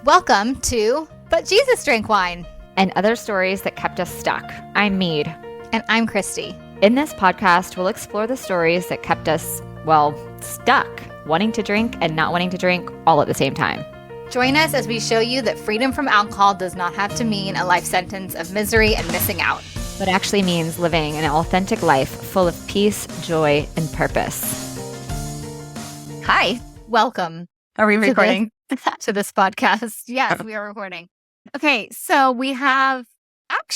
Welcome to But Jesus Drank Wine. And other stories that kept us stuck. I'm Meade. And I'm Christy. In this podcast, we'll explore the stories that kept us, stuck, wanting to drink and not wanting to drink all at the same time. Join us as we show you that freedom from alcohol does not have to mean a life sentence of misery and missing out, but actually means living an authentic life full of peace, joy, and purpose. Hi. Welcome. Are we recording? To this podcast. Yes, we are recording. Okay, so we have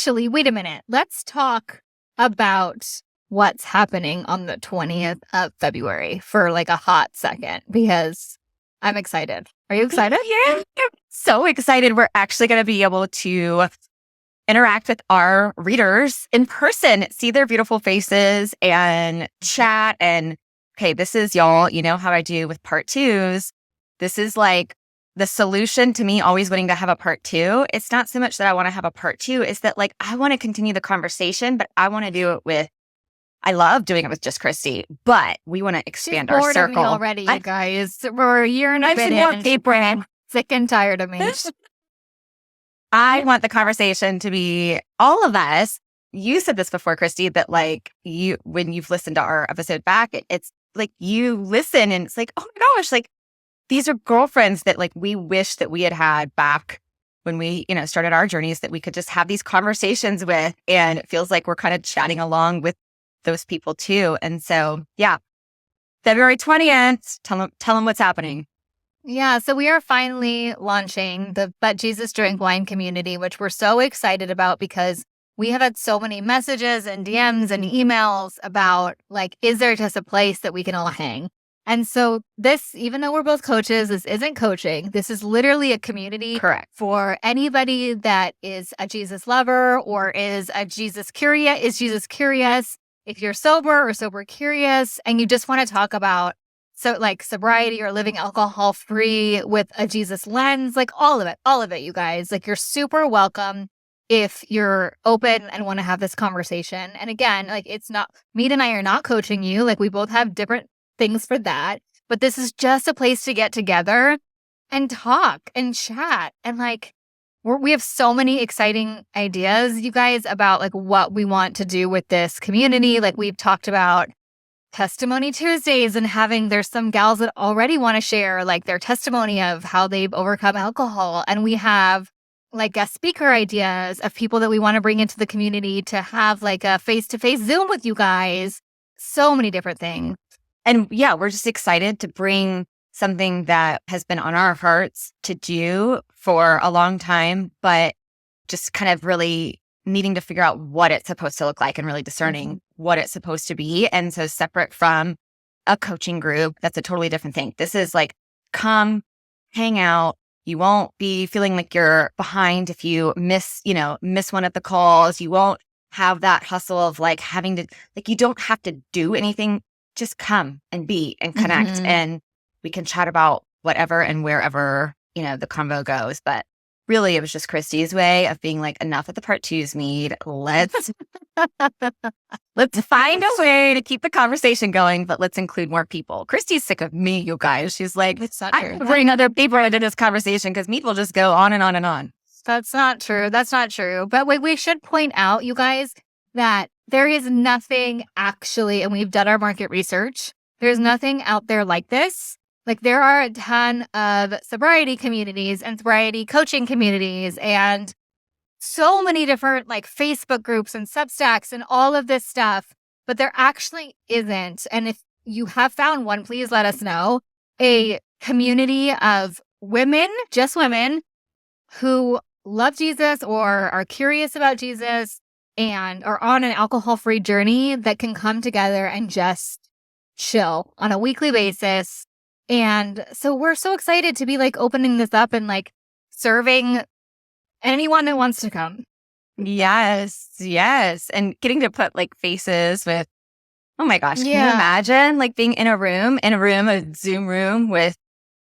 wait a minute. Let's talk about what's happening on the 20th of February for like a hot second because I'm excited. Are you excited? Yeah, I'm so excited. We're actually going to be able to interact with our readers in person, see their beautiful faces and chat. And okay, this is y'all, you know how I do with part twos. This is like the solution to me always wanting to have a part two. It's not so much that I want to have a part two, it's that like I want to continue the conversation, but I want to do it I love doing it with just Christy, but we want to expand our circle. Of me already, you guys. We're a year and a bit in. Sick and tired of me. I want the conversation to be all of us. You said this before, Christy, that like when you've listened to our episode back, it's like you listen and it's like, oh my gosh, like these are girlfriends that like we wish that we had back when we, started our journeys, that we could just have these conversations with. And it feels like we're kind of chatting along with those people too. And so, yeah, February 20th, tell them what's happening. Yeah, so we are finally launching the But Jesus Drank Wine community, which we're so excited about because we have had so many messages and DMs and emails about like, is there just a place that we can all hang? And so this, even though we're both coaches, this isn't coaching. This is literally a community. Correct. For anybody that is a Jesus lover or is Jesus curious. If you're sober or sober curious and you just want to talk about sobriety or living alcohol free with a Jesus lens, like all of it, you guys, like you're super welcome if you're open and want to have this conversation. And again, like it's not, Meade and I are not coaching you. Like we both have different things for that, but this is just a place to get together and talk and chat. And like, we have so many exciting ideas, you guys, about like what we want to do with this community. Like we've talked about Testimony Tuesdays and there's some gals that already want to share like their testimony of how they've overcome alcohol. And we have like guest speaker ideas of people that we want to bring into the community to have like a face-to-face Zoom with you guys. So many different things. And yeah, we're just excited to bring something that has been on our hearts to do for a long time, but just kind of really needing to figure out what it's supposed to look like and really discerning what it's supposed to be. And so separate from a coaching group, that's a totally different thing. This is like, come, hang out. You won't be feeling like you're behind if you miss one of the calls. You won't have that hustle of like having to, like, you don't have to do anything. Just come and be and connect and we can chat about whatever and wherever, the convo goes. But really, it was just Christy's way of being like, enough of the part twos, Meade. Let's find a way to keep the conversation going, but let's include more people. Christy's sick of me, you guys. She's like, I bring other people into this conversation because Meade will just go on and on and on. That's not true. But we should point out, you guys, that there is nothing actually, and we've done our market research, there's nothing out there like this. Like there are a ton of sobriety communities and sobriety coaching communities and so many different like Facebook groups and Substacks and all of this stuff, but there actually isn't. And if you have found one, please let us know. A community of women, just women, who love Jesus or are curious about Jesus and are on an alcohol-free journey that can come together and just chill on a weekly basis. And so we're so excited to be like opening this up and like serving anyone that wants to come. Yes. And getting to put like faces with, oh my gosh, can you imagine like being in a Zoom room with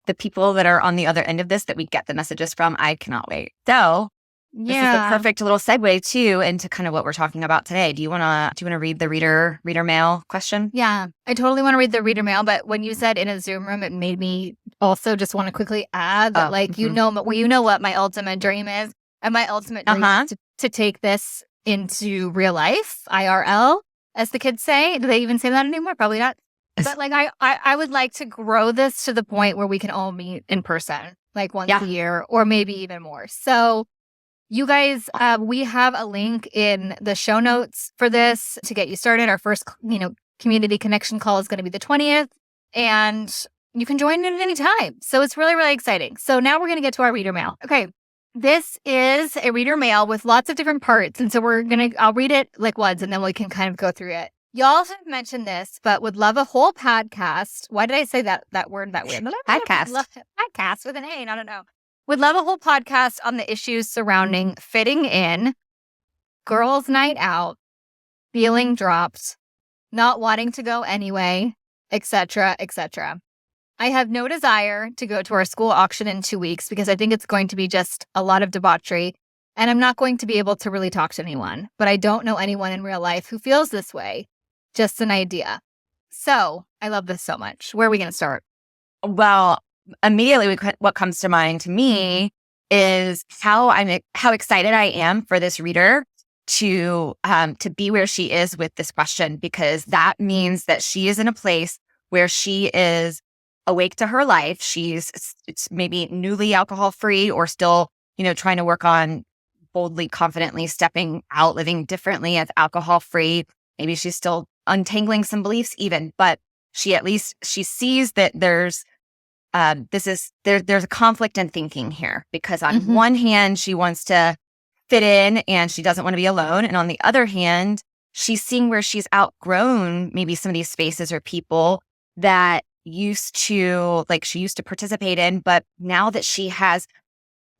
the people that are on the other end of this that we get the messages from? I cannot wait. So This is the perfect little segue too into kind of what we're talking about today. Do you want to read the reader mail question? Yeah, I totally want to read the reader mail, but when you said in a Zoom room, it made me also just want to quickly add that you know what my ultimate dream is, and my ultimate dream is to take this into real life, IRL, as the kids say. Do they even say that anymore? Probably not. But like I would like to grow this to the point where we can all meet in person, like once a year, or maybe even more. So you guys, we have a link in the show notes for this to get you started. Our first, community connection call is going to be the 20th, and you can join in at any time. So it's really, really exciting. So now we're going to get to our reader mail. Okay. This is a reader mail with lots of different parts. And so I'll read it like once, and then we can kind of go through it. Y'all have mentioned this, but would love a whole podcast. Why did I say that word that weird? Podcast. Podcast with an A, not an O. Would love a whole podcast on the issues surrounding fitting in, girls' night out, feeling dropped, not wanting to go anyway, etc., etc. I have no desire to go to our school auction in 2 weeks because I think it's going to be just a lot of debauchery, and I'm not going to be able to really talk to anyone. But I don't know anyone in real life who feels this way. Just an idea. So I love this so much. Where are we going to start? Well, immediately what comes to mind to me is how excited I am for this reader to be where she is with this question, because that means that she is in a place where she is awake to her life. It's maybe newly alcohol free, or still, trying to work on boldly, confidently stepping out, living differently as alcohol free. Maybe she's still untangling some beliefs even, but she sees that there's a conflict in thinking here, because on one hand, she wants to fit in and she doesn't want to be alone. And on the other hand, she's seeing where she's outgrown maybe some of these spaces or people that she used to participate in, but now that she has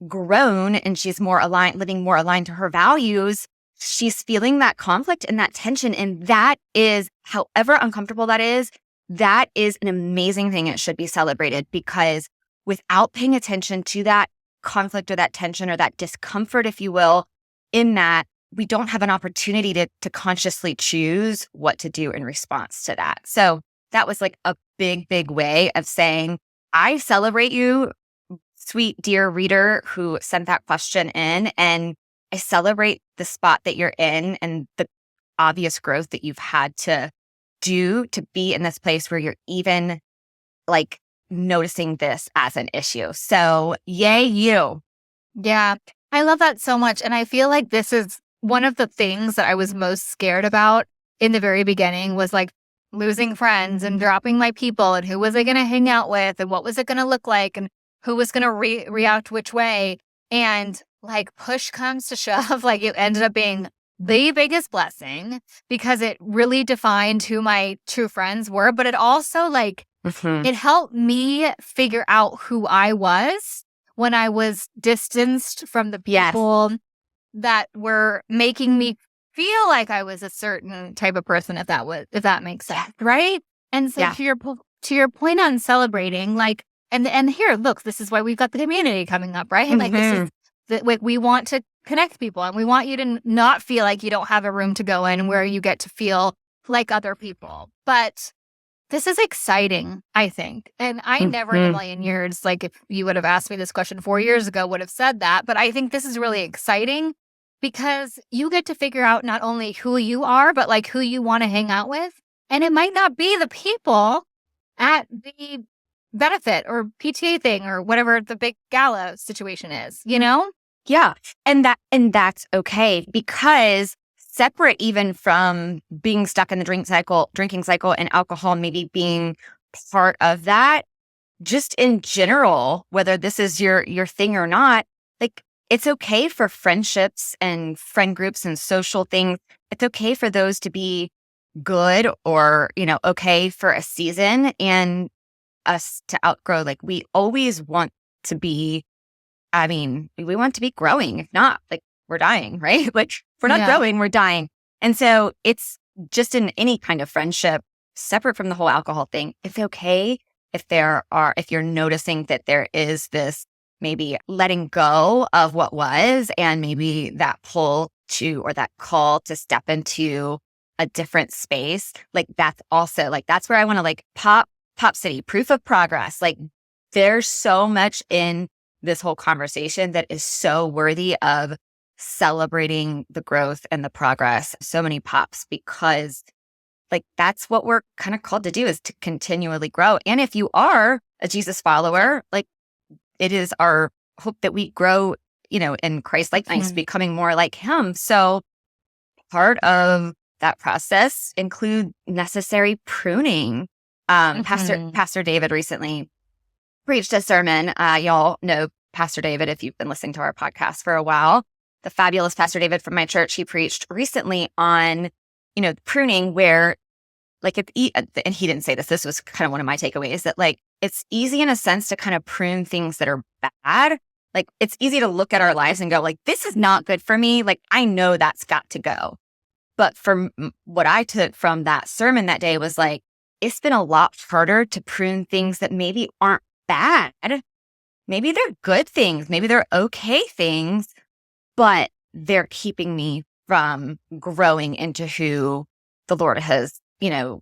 grown and she's living more aligned to her values, she's feeling that conflict and that tension. And that is, however uncomfortable that is an amazing thing. It should be celebrated, because without paying attention to that conflict or that tension or that discomfort, if you will, in that, we don't have an opportunity to consciously choose what to do in response to that. So that was like a big, big way of saying, I celebrate you, sweet, dear reader who sent that question in. And I celebrate the spot that you're in and the obvious growth that you've had to do to be in this place where you're even like noticing this as an issue. So yay, you. Yeah, I love that so much. And I feel like this is one of the things that I was most scared about in the very beginning, was like losing friends and dropping my people, and who was I going to hang out with, and what was it going to look like, and who was going to react which way. And like push comes to shove, like it ended up being the biggest blessing, because it really defined who my true friends were. But it also it helped me figure out who I was when I was distanced from the people that were making me feel like I was a certain type of person, if that makes sense, right? And so to your point on celebrating, like, and here, look, this is why we've got the community coming up, right? Like this is we want to connect people, and we want you to not feel like you don't have a room to go in where you get to feel like other people. But this is exciting, I think. And I never in a million years, like if you would have asked me this question 4 years ago, would have said that. But I think this is really exciting, because you get to figure out not only who you are, but like who you want to hang out with. And it might not be the people at the benefit or PTA thing or whatever the big gala situation is, Yeah. And that's okay, because separate even from being stuck in the drinking cycle and alcohol maybe being part of that, just in general, whether this is your thing or not, like it's okay for friendships and friend groups and social things. It's okay for those to be good or, okay for a season, and us to outgrow. Like we always want to be, we want to be growing. If not, like we're dying, right? Like if we're not growing, we're dying. And so it's just in any kind of friendship, separate from the whole alcohol thing, it's okay if you're noticing that there is this maybe letting go of what was, and maybe that pull to, or that call to step into a different space. Like that's also like, that's where I want to like pop city, proof of progress. Like there's so much in this whole conversation that is so worthy of celebrating the growth and the progress. So many pops, because like that's what we're kind of called to do, is to continually grow. And if you are a Jesus follower, like it is our hope that we grow, in Christ likeness, becoming more like him. So part of that process include necessary pruning. Pastor David recently preached a sermon. Y'all know Pastor David if you've been listening to our podcast for a while. The fabulous Pastor David from my church, he preached recently on, pruning, where like, and he didn't say this, this was kind of one of my takeaways, that like, it's easy in a sense to kind of prune things that are bad. Like it's easy to look at our lives and go like, this is not good for me. Like, I know that's got to go. But from what I took from that sermon that day was like, it's been a lot harder to prune things that maybe aren't bad. Maybe they're good things. Maybe they're okay things, but they're keeping me from growing into who the Lord has,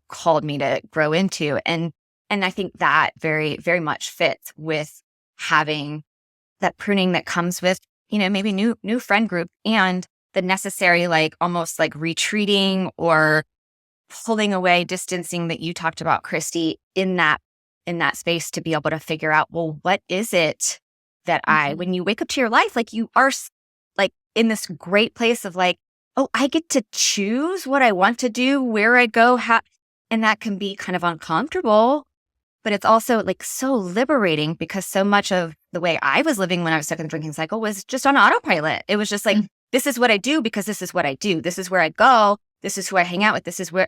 called me to grow into. And I think that very, very much fits with having that pruning that comes with, maybe new friend group, and the necessary, like almost like retreating or pulling away, distancing that you talked about, Christy, in that space, to be able to figure out, well, what is it that when you wake up to your life, like you are like in this great place of like, oh, I get to choose what I want to do, where I go, how, and that can be kind of uncomfortable, but it's also like so liberating, because so much of the way I was living when I was stuck in the drinking cycle was just on autopilot. It was just like, this is what I do because this is what I do. This is where I go. This is who I hang out with. This is where,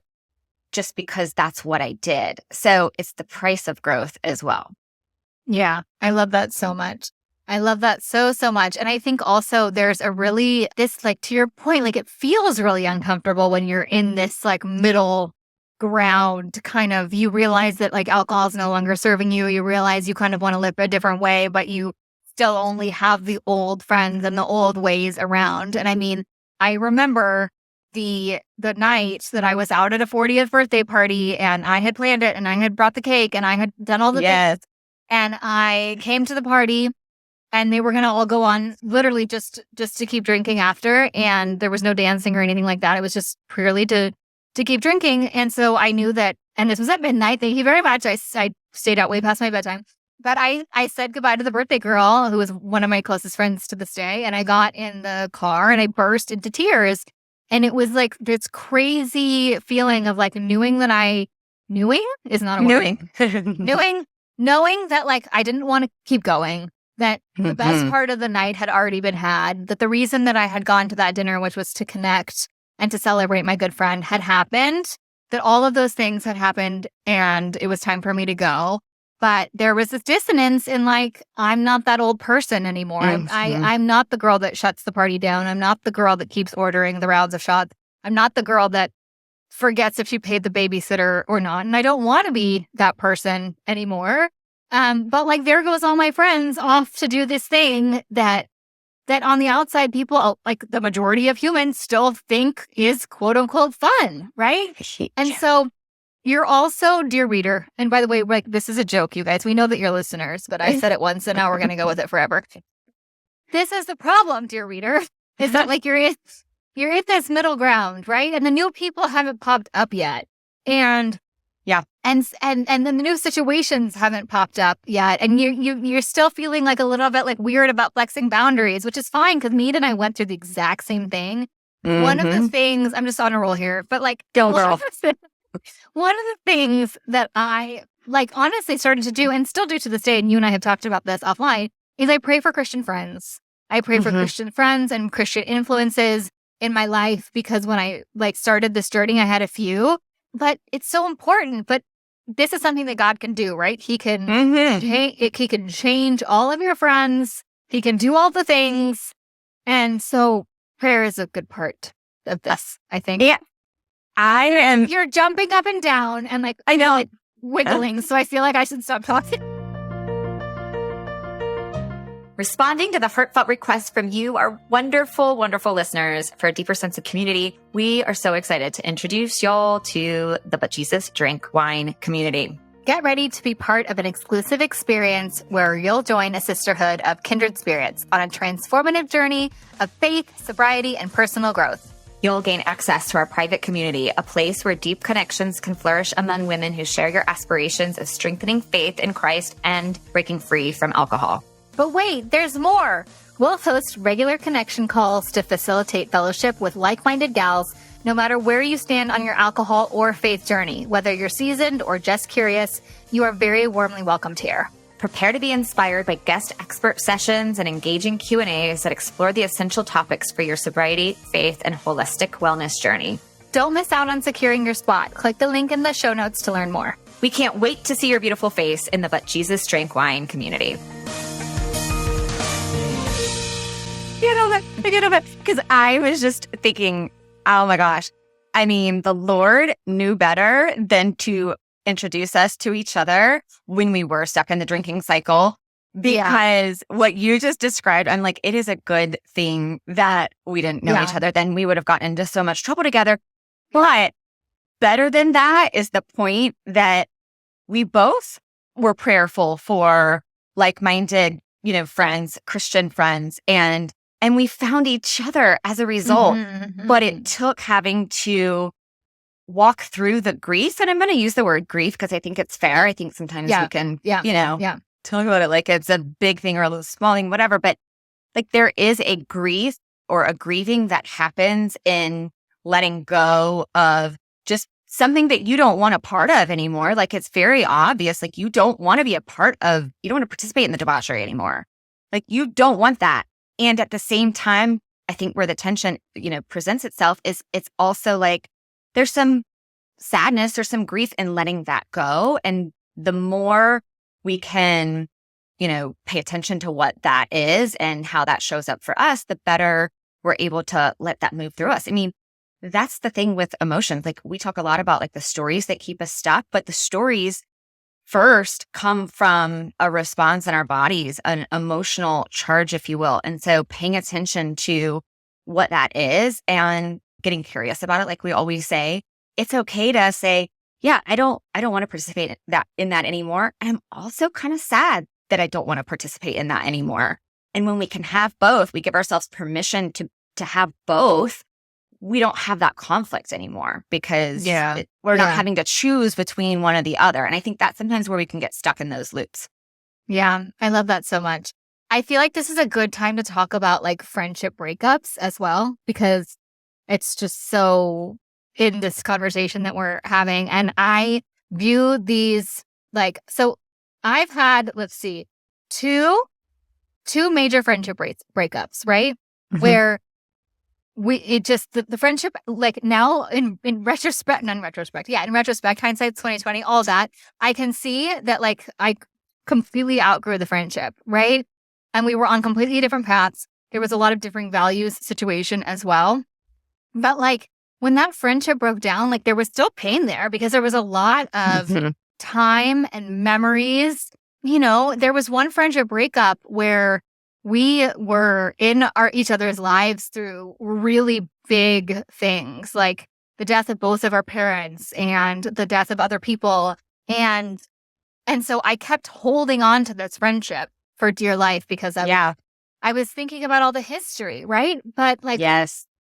just because that's what I did. So it's the price of growth as well. Yeah, I love that so much. I love that so much. And I think also there's this, like, to your point, like it feels really uncomfortable when you're in this like middle ground kind of, you realize that like alcohol is no longer serving you. You realize you kind of want to live a different way, but you still only have the old friends and the old ways around. And I mean, I remember the night that I was out at a 40th birthday party, and I had planned it, and I had brought the cake, and I had done all the things. And I came to the party, and they were going to all go on literally just to keep drinking after. And there was no dancing or anything like that. It was just purely to keep drinking. And so I knew that, and this was at midnight. Thank you very much. I stayed out way past my bedtime. But I said goodbye to the birthday girl, who was one of my closest friends to this day. And I got in the car and I burst into tears. And it was like this crazy feeling of like knowing that knowing that like I didn't want to keep going, that the best part of the night had already been had, that the reason that I had gone to that dinner, which was to connect and to celebrate my good friend, had happened, that all of those things had happened, and it was time for me to go. But there was this dissonance in like, I'm not that old person anymore. I'm not the girl that shuts the party down. I'm not the girl that keeps ordering the rounds of shots. I'm not the girl that forgets if she paid the babysitter or not. And I don't want to be that person anymore. But like, there goes all my friends off to do this thing that on the outside, people, like the majority of humans, still think is quote unquote fun, right? And so you're also, dear reader, and by the way, like this is a joke, you guys. We know that you're listeners, but I said it once and now we're going to go with it forever. This is the problem, dear reader, is that like you're in this middle ground, right? And the new people haven't popped up yet. And yeah. And then the new situations haven't popped up yet. And you're still feeling like a little bit like weird about flexing boundaries, which is fine, because Meade and I went through the exact same thing. One of the things, I'm just on a roll here, but like, go girl. One of the things that I like honestly started to do, and still do to this day, and you and I have talked about this offline, is I pray for Christian friends. I pray for Christian friends and Christian influences in my life, because when I like started this journey, I had a few, but it's so important. But this is something that God can do, right? He can he can change all of your friends. He can do all the things. And so prayer is a good part of this, I think. Yeah. You're jumping up and down and like, I know, like, wiggling. So I feel like I should stop talking. Responding to the heartfelt request from you, our wonderful, wonderful listeners, for a deeper sense of community, we are so excited to introduce y'all to the But Jesus Drink Wine community. Get ready to be part of an exclusive experience where you'll join a sisterhood of kindred spirits on a transformative journey of faith, sobriety, and personal growth. You'll gain access to our private community, a place where deep connections can flourish among women who share your aspirations of strengthening faith in Christ and breaking free from alcohol. But wait, there's more. We'll host regular connection calls to facilitate fellowship with like-minded gals, no matter where you stand on your alcohol or faith journey. Whether you're seasoned or just curious, you are very warmly welcomed here. Prepare to be inspired by guest expert sessions and engaging Q&As that explore the essential topics for your sobriety, faith, and holistic wellness journey. Don't miss out on securing your spot. Click the link in the show notes to learn more. We can't wait to see your beautiful face in the But Jesus Drink Wine community. Because I was just thinking, oh my gosh. I mean, the Lord knew better than to introduce us to each other when we were stuck in the drinking cycle. Because what you just described, I'm like, it is a good thing that we didn't know each other. Then we would have gotten into so much trouble together. But better than that is the point that we both were prayerful for like-minded, friends, Christian friends, and we found each other as a result. But it took having to walk through the grief. And I'm going to use the word grief because I think it's fair. I think sometimes we can, talk about it like it's a big thing or a little small thing, whatever. But like there is a grief or a grieving that happens in letting go of just something that you don't want a part of anymore. Like it's very obvious. Like you don't want to be a part of, you don't want to participate in the debauchery anymore. Like you don't want that. And at the same time, I think where the tension, presents itself is it's also like there's some sadness or some grief in letting that go. And the more we can, pay attention to what that is and how that shows up for us, the better we're able to let that move through us. I mean, that's the thing with emotions. Like we talk a lot about like the stories that keep us stuck, but the stories first come from a response in our bodies, an emotional charge, if you will. And so paying attention to what that is and getting curious about it, like we always say, it's okay to say, yeah, I don't want to participate in that anymore. And I'm also kind of sad that I don't want to participate in that anymore. And when we can have both, we give ourselves permission to have both. We don't have that conflict anymore because we're not having to choose between one or the other. And I think that's sometimes where we can get stuck in those loops. Yeah, I love that so much. I feel like this is a good time to talk about like friendship breakups as well, because it's just so in this conversation that we're having. And I view these so I've had, let's see, two major friendship breakups, right? Where the friendship, like now in retrospect, in retrospect, hindsight's 2020, all that, I can see that like I completely outgrew the friendship, right? And we were on completely different paths. There was a lot of differing values situation as well. But like when that friendship broke down, like there was still pain there because there was a lot of time and memories. There was one friendship breakup where we were in each other's lives through really big things, like the death of both of our parents and the death of other people. And so I kept holding on to this friendship for dear life because I was thinking about all the history, right? But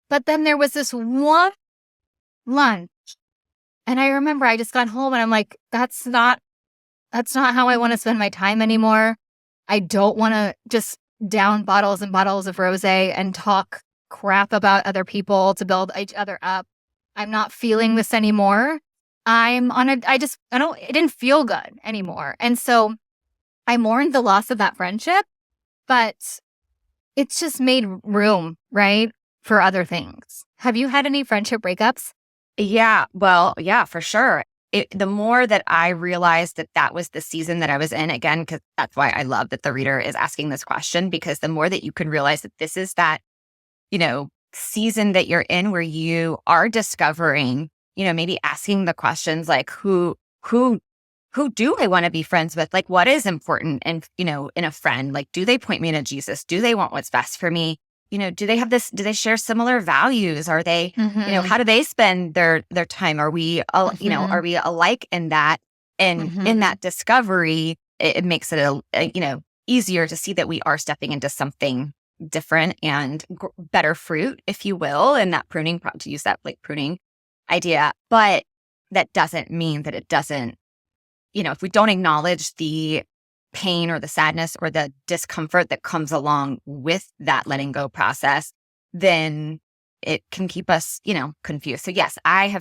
but then there was this one lunch, and I remember I just got home and I'm like, that's not how I want to spend my time anymore. I don't want to just down bottles and bottles of rosé and talk crap about other people to build each other up. I'm not feeling this anymore. It didn't feel good anymore. And so I mourned the loss of that friendship, but it's just made room, right, for other things. Have you had any friendship breakups? Yeah, well, yeah, for sure. The more that I realized that was the season that I was in, again, because that's why I love that the reader is asking this question, because the more that you can realize that this is that, season that you're in where you are discovering, maybe asking the questions like, who who do I want to be friends with? Like, what is important? And, in a friend, like, do they point me to Jesus? Do they want what's best for me? Do they have do they share similar values? Are they, how do they spend their time? Are we, are we alike in that? And in that discovery, it makes it, easier to see that we are stepping into something different and better fruit, if you will, and that pruning, to use that like pruning idea. But that doesn't mean that it doesn't, if we don't acknowledge the pain or the sadness or the discomfort that comes along with that letting go process, then it can keep us, confused. So yes, I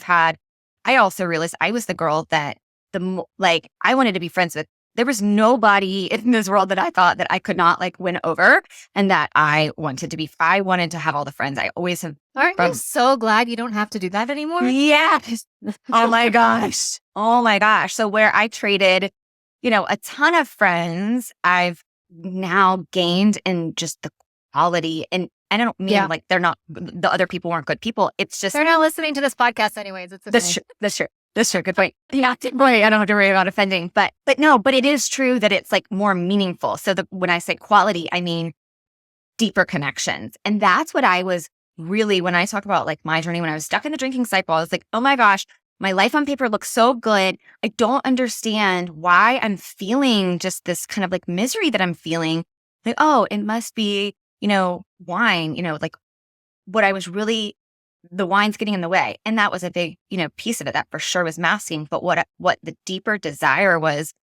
also realized I was the girl that I wanted to be friends with. There was nobody in this world that I thought that I could not like win over and that I wanted to have all the friends. I always have. Aren't you so glad you don't have to do that anymore? Yes. Oh my gosh. Oh my gosh. So where I traded, a ton of friends, I've now gained in just the quality. And I don't mean like they're not, the other people weren't good people. It's just. They're not listening to this podcast anyways. That's true. That's true. Good point. Yeah, I don't have to worry about offending, but it is true that it's like more meaningful. So when I say quality, I mean deeper connections. And that's what I was really, when I talk about like my journey, when I was stuck in the drinking cycle, I was like, oh my gosh, my life on paper looks so good. I don't understand why I'm feeling just this kind of like misery that I'm feeling. Like, oh, it must be, wine, like what I was really, the wine's getting in the way. And that was a big, piece of it that for sure was masking. But what the deeper desire was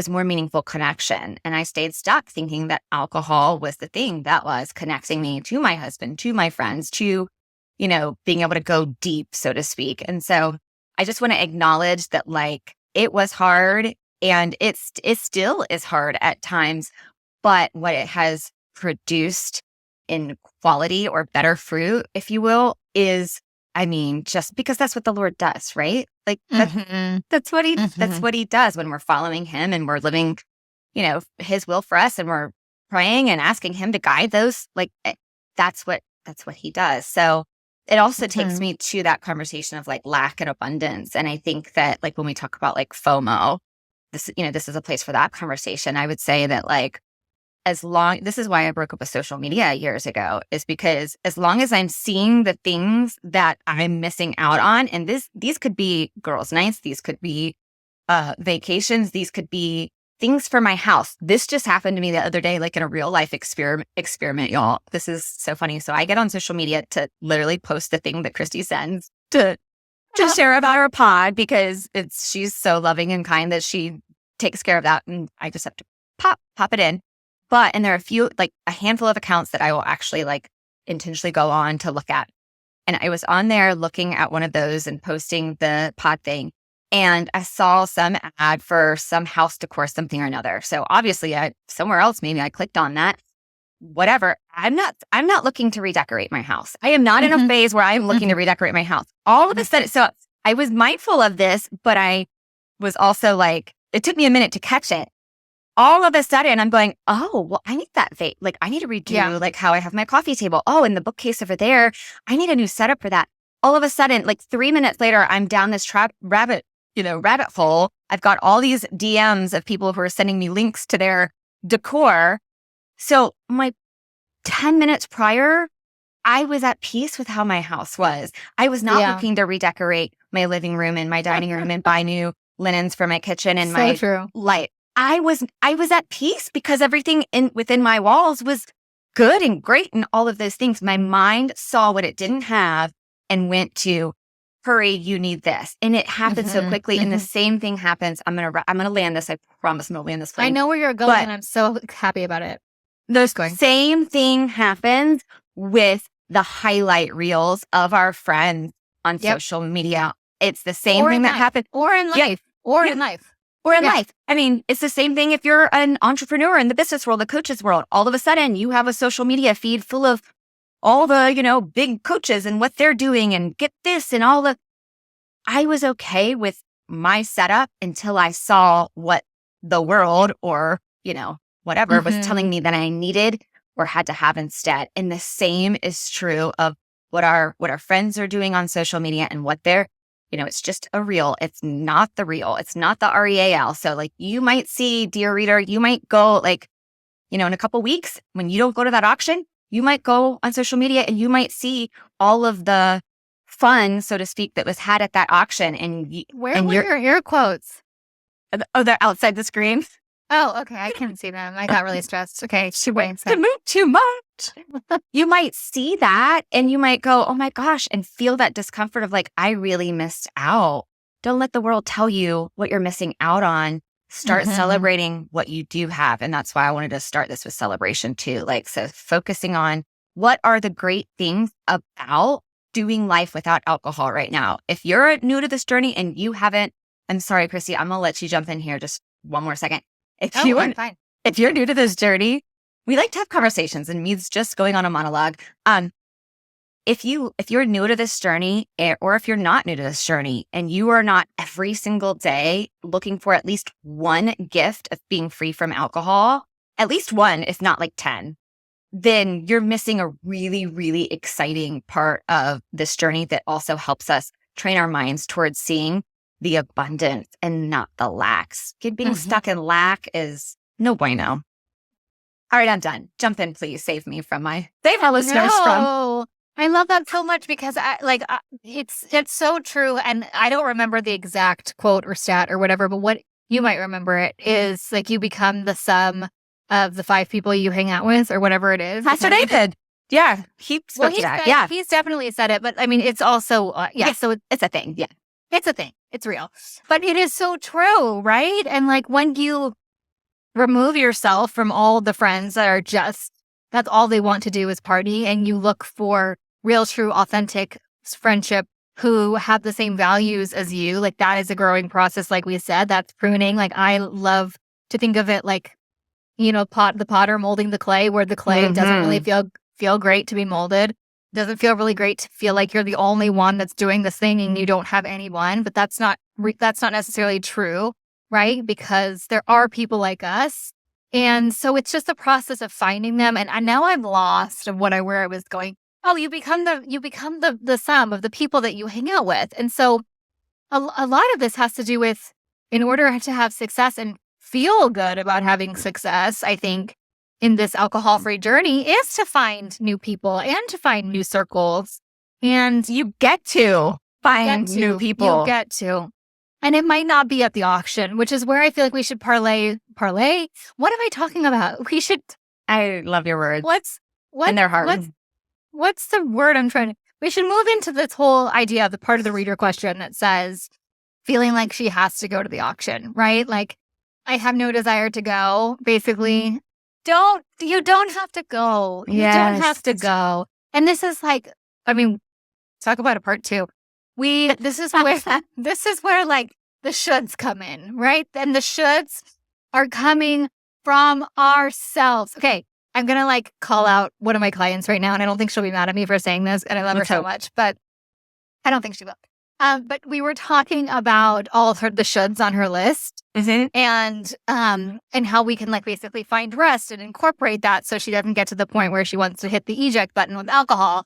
more meaningful connection. And I stayed stuck thinking that alcohol was the thing that was connecting me to my husband, to my friends, to, being able to go deep, so to speak. And so I just want to acknowledge that like it was hard and it still is hard at times, but what it has produced in quality or better fruit, if you will, is, just because that's what the Lord does, right? Like that's what he does when we're following him and we're living, his will for us and we're praying and asking him to guide those. Like that's what he does. So it also takes me to that conversation of like lack and abundance. And I think that like when we talk about like FOMO, this is a place for that conversation. I would say that like, this is why I broke up with social media years ago, is because as long as I'm seeing the things that I'm missing out on, and these could be girls' nights, these could be vacations, these could be things for my house. This just happened to me the other day, like in a real life experiment, y'all. This is so funny. So I get on social media to literally post the thing that Christy sends to share about her pod because she's so loving and kind that she takes care of that, and I just have to pop it in. And there are a handful of accounts that I will actually like intentionally go on to look at. And I was on there looking at one of those and posting the pod thing. And I saw some ad for some house decor, something or another. So obviously somewhere else, maybe I clicked on that, whatever. I'm not looking to redecorate my house. I am not in a phase where I'm looking to redecorate my house. All of a sudden, so I was mindful of this, but I was also like, it took me a minute to catch it. All of a sudden, I'm going, oh, well, I need that vase. Like, I need to redo like how I have my coffee table. Oh, and the bookcase over there, I need a new setup for that. All of a sudden, like 3 minutes later, I'm down this rabbit hole. I've got all these DMs of people who are sending me links to their decor. So my 10 minutes prior, I was at peace with how my house was. I was not looking to redecorate my living room and my dining room and buy new linens for my kitchen and my light. I was at peace because everything within my walls was good and great and all of those things. My mind saw what it didn't have and went to, hurry, you need this. And it happened so quickly. And the same thing happens. I'm going to land this. I promise I'm going to land this plane. I know where you're going and I'm so happy about it. Same thing happens with the highlight reels of our friends on social media. It's the same thing that happened. Or in life. In life. Or in life. I mean, it's the same thing if you're an entrepreneur in the business world, the coaches world. All of a sudden, you have a social media feed full of all the, big coaches and what they're doing and get this and all the. I was okay with my setup until I saw what the world or, whatever was telling me that I needed or had to have instead. And the same is true of what our friends are doing on social media and what they're it's just a reel. It's not the real. It's not the REAL. So like you might see, dear reader, you might go like, in a couple weeks when you don't go to that auction, you might go on social media and you might see all of the fun, so to speak, that was had at that auction. And where were your air quotes? Oh, they're outside the screen. Oh, okay. I can't see them. I got really stressed. Okay. She went to move too much. You might see that and you might go, oh my gosh, and feel that discomfort of like, I really missed out. Don't let the world tell you what you're missing out on. Start celebrating what you do have. And that's why I wanted to start this with celebration too. Like, so focusing on what are the great things about doing life without alcohol right now. If you're new to this journey and you haven't, I'm sorry, Chrissy, I'm going to let you jump in here just one more second. If you're new to this journey, we like to have conversations and Meade's just going on a monologue. If you're new to this journey or if you're not new to this journey and you are not every single day looking for at least one gift of being free from alcohol, at least one, if not like 10, then you're missing a really, really exciting part of this journey that also helps us train our minds towards seeing the abundance and not the lacks. Being stuck in lack is no bueno. All right, I'm done. Jump in, please. Save our listeners from. I love that so much because it's so true. And I don't remember the exact quote or stat or whatever, but what you might remember it is like you become the sum of the 5 people you hang out with or whatever it is. Pastor David. Yeah. He spoke to that. Yeah. He's definitely said it, but I mean, it's also, so it's a thing. Yeah. It's a thing. It's real. But it is so true, right? And like when you remove yourself from all the friends that are that's all they want to do is party, and you look for real, true, authentic friendship who have the same values as you, like that is a growing process. Like we said, that's pruning. Like I love to think of it like, the potter molding the clay, where the clay doesn't really feel great to be molded. Doesn't feel really great to feel like you're the only one that's doing this thing and you don't have anyone, but that's not necessarily true, right? Because there are people like us. And so it's just the process of finding them. And now I'm lost of where I was going. Oh, you become the sum of the people that you hang out with. And so a lot of this has to do with, in order to have success and feel good about having success, I think, in this alcohol-free journey is to find new people and to find new circles. And you get to find new people. You get to. And it might not be at the auction, which is where I feel like we should parlay. What am I talking about? I love your words. And they're hard. What's the word I'm trying to, we should move into this whole idea of the part of the reader question that says, feeling like she has to go to the auction, right? Like, I have no desire to go, basically. You don't have to go. You don't have to go. And this is like, I mean, talk about a part 2. This is where like the shoulds come in, right? And the shoulds are coming from ourselves. Okay. I'm going to like call out one of my clients right now, and I don't think she'll be mad at me for saying this, and I love her so much, but I don't think she will. But we were talking about all of the shoulds on her list, and how we can like basically find rest and incorporate that so she doesn't get to the point where she wants to hit the eject button with alcohol.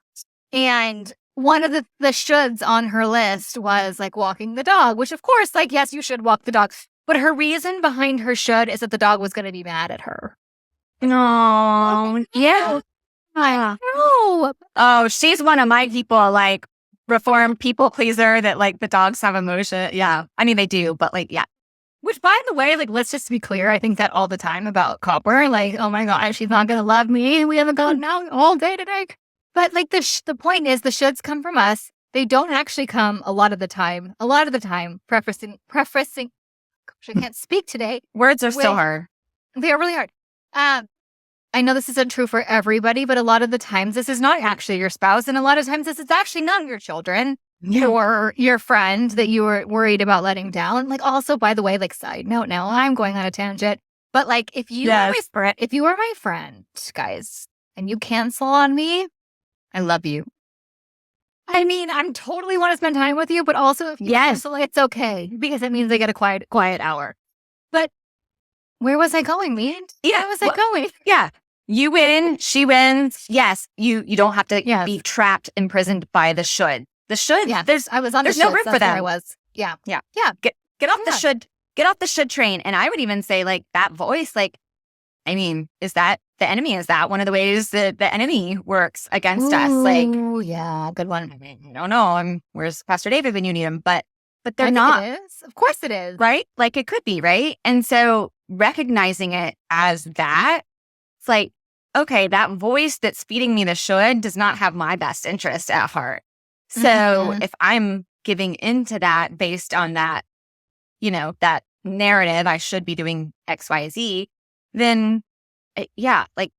And one of the shoulds on her list was like walking the dog, which of course, like, yes, you should walk the dog. But her reason behind her should is that the dog was going to be mad at her. No, yeah. I know. Oh, she's one of my people, like, reformed people pleaser that like the dogs have emotion. Yeah. I mean, they do, but like, yeah. Which, by the way, like, let's just be clear. I think that all the time about Copper. Like, oh my God, she's not going to love me. We haven't gone out all day today. But like the point is the shoulds come from us. They don't actually come a lot of the time, prefacing, gosh, I can't speak today. Words are so hard. They are really hard. I know this isn't true for everybody, but a lot of the times this is not actually your spouse. And a lot of times this is actually not your children or your friend that you were worried about letting down. Like, also, by the way, like, side note, now I'm going on a tangent, but like, if you were my friend, guys, and you cancel on me, I love you. I mean, I'm totally want to spend time with you, but also if you cancel, it's okay because it means I get a quiet hour. But where was I going, Meade? Where was I going? Yeah. You win, she wins. Yes, you don't have to be trapped, imprisoned by the should. The should. Yeah. I was on there's the no shoulds. room That's for them. where I was. Yeah. Yeah. Yeah. Get off the Yeah. should. Get off the should train. And I would even say like that voice, like, I mean, is that the enemy? Is that one of the ways that the enemy works against us? Like, Ooh, yeah, good one. I mean, I don't know. Where's Pastor David when you need him? But they're I think not. it is. Of course it is. Right? Like it could be, right? And so recognizing it as that, it's like, okay, that voice that's feeding me the should does not have my best interest at heart. So if I'm giving into that based on that, that narrative, I should be doing X, Y, Z, then like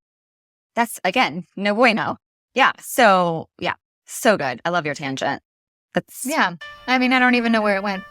that's again, no bueno. Yeah. So so good. I love your tangent. I mean, I don't even know where it went.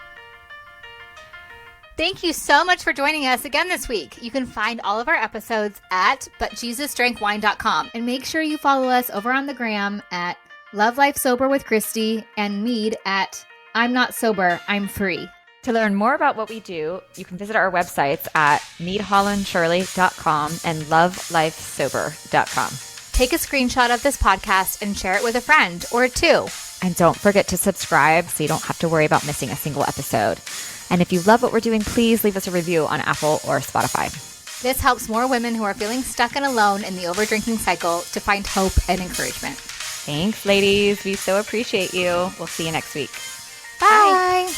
Thank you so much for joining us again this week. You can find all of our episodes at butjesusdrankwine.com, and make sure you follow us over on the gram at Love Life Sober with Christy and Meade at I'm Not Sober, I'm Free. To learn more about what we do, you can visit our websites at meadehollandshirley.com and lovelifesober.com. Take a screenshot of this podcast and share it with a friend or two. And don't forget to subscribe so you don't have to worry about missing a single episode. And if you love what we're doing, please leave us a review on Apple or Spotify. This helps more women who are feeling stuck and alone in the overdrinking cycle to find hope and encouragement. Thanks, ladies. We so appreciate you. We'll see you next week. Bye.